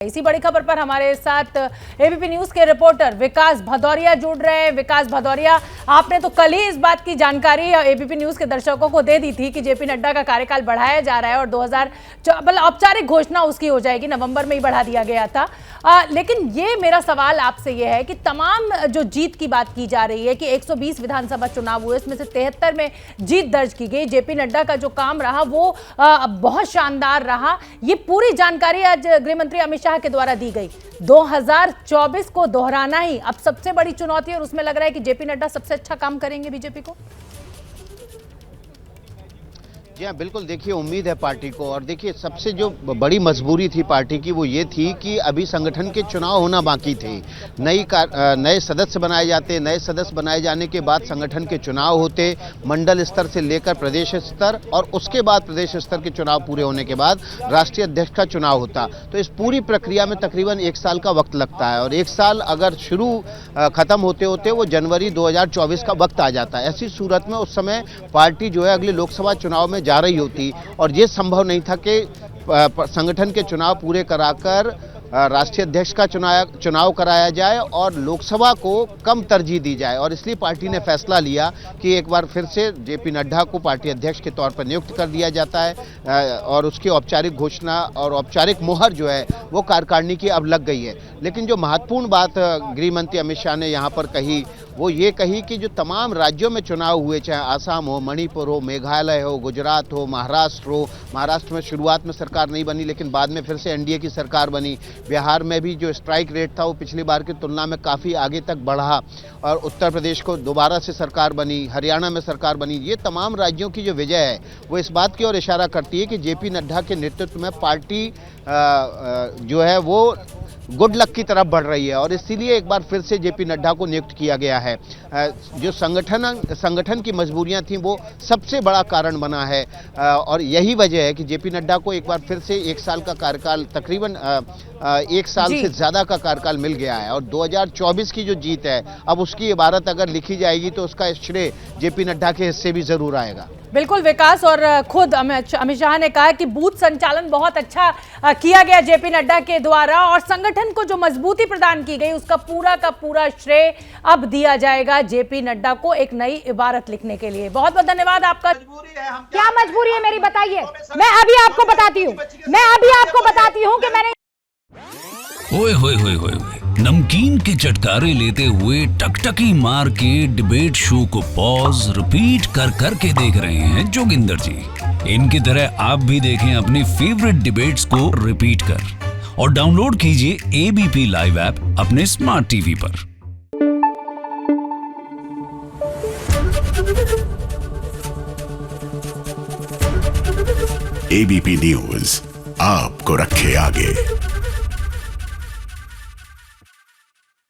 इसी बड़ी खबर पर हमारे साथ एबीपी न्यूज के रिपोर्टर विकास भदौरिया जुड़ रहे हैं। विकास भदौरिया, आपने तो कल ही इस बात की जानकारी एबीपी न्यूज के दर्शकों को दे दी थी कि जेपी नड्डा का कार्यकाल बढ़ाया जा रहा है और 2000 औपचारिक घोषणा उसकी हो जाएगी, नवंबर में ही बढ़ा दिया गया था। लेकिन ये मेरा सवाल आपसे ये है कि तमाम जो जीत की बात की जा रही है कि 120 विधानसभा चुनाव हुए, इसमें से 73 में जीत दर्ज की गई। जेपी नड्डा का जो काम रहा वो बहुत शानदार रहा। ये पूरी जानकारी आज गृह मंत्री अमित शाह के द्वारा दी गई। 2024 को दोहराना ही अब सबसे बड़ी चुनौती है और उसमें लग रहा है कि जेपी नड्डा सबसे अच्छा काम करेंगे बीजेपी को। जी हाँ, बिल्कुल। देखिए, उम्मीद है पार्टी को। और देखिए, सबसे जो बड़ी मजबूरी थी पार्टी की वो ये थी कि अभी संगठन के चुनाव होना बाकी थे। नए सदस्य बनाए जाते, नए सदस्य बनाए जाने के बाद संगठन के चुनाव होते, मंडल स्तर से लेकर प्रदेश स्तर, और उसके बाद प्रदेश स्तर के चुनाव पूरे होने के बाद राष्ट्रीय अध्यक्ष का चुनाव होता। तो इस पूरी प्रक्रिया में तकरीबन 1 साल का वक्त लगता है और 1 साल अगर खत्म होते होते वो जनवरी 2024 का वक्त आ जाता है। ऐसी सूरत में उस समय पार्टी जो है अगले लोकसभा चुनाव में जा रही होती और ये संभव नहीं था कि संगठन के चुनाव पूरे कराकर राष्ट्रीय अध्यक्ष का चुनाव कराया जाए और लोकसभा को कम तरजीह दी जाए। और इसलिए पार्टी ने फैसला लिया कि एक बार फिर से जेपी नड्डा को पार्टी अध्यक्ष के तौर पर नियुक्त कर दिया जाता है और उसकी औपचारिक घोषणा और औपचारिक मोहर जो है वो कार्यकारिणी की अब लग गई है। लेकिन जो महत्वपूर्ण बात गृह मंत्री अमित शाह ने यहाँ पर कही वो ये कही कि जो तमाम राज्यों में चुनाव हुए, चाहे आसाम हो, मणिपुर हो, मेघालय हो, गुजरात हो, महाराष्ट्र में शुरुआत में सरकार नहीं बनी लेकिन बाद में फिर से एनडीए की सरकार बनी। बिहार में भी जो स्ट्राइक रेट था वो पिछली बार की तुलना में काफ़ी आगे तक बढ़ा और उत्तर प्रदेश को दोबारा से सरकार बनी, हरियाणा में सरकार बनी। ये तमाम राज्यों की जो विजय है वो इस बात की ओर इशारा करती है कि जेपी नड्डा के नेतृत्व में पार्टी जो है वो गुड लक की तरफ बढ़ रही है और इसीलिए एक बार फिर से जेपी नड्डा को नियुक्त किया गया है। जो संगठन की मजबूरियां थीं वो सबसे बड़ा कारण बना है और यही वजह है कि जेपी नड्डा को एक बार फिर से 1 साल का कार्यकाल, तकरीबन 1 साल से ज़्यादा का कार्यकाल मिल गया है। और 2024 की जो जीत है अब उसकी इबारत अगर लिखी जाएगी तो उसका श्रेय जेपी नड्डा के हिस्से भी ज़रूर आएगा। बिल्कुल विकास, और खुद अमित शाह ने कहा कि बूथ संचालन बहुत अच्छा किया गया जेपी नड्डा के द्वारा और संगठन को जो मजबूती प्रदान की गई उसका पूरा का पूरा श्रेय अब दिया जाएगा जेपी नड्डा को एक नई इबारत लिखने के लिए। बहुत बहुत धन्यवाद आपका। क्या मजबूरी है मेरी, बताइए। मैं अभी आपको बताती हूँ कि मैंने ओए होए होए होए नमकीन के चटकारे लेते हुए टकटकी मार के डिबेट शो को पॉज रिपीट कर करके देख रहे हैं जोगिंदर जी। इनकी तरह आप भी देखें अपनी फेवरेट डिबेट्स को रिपीट कर और डाउनलोड कीजिए एबीपी लाइव ऐप अपने स्मार्ट टीवी पर। एबीपी न्यूज आपको रखे आगे।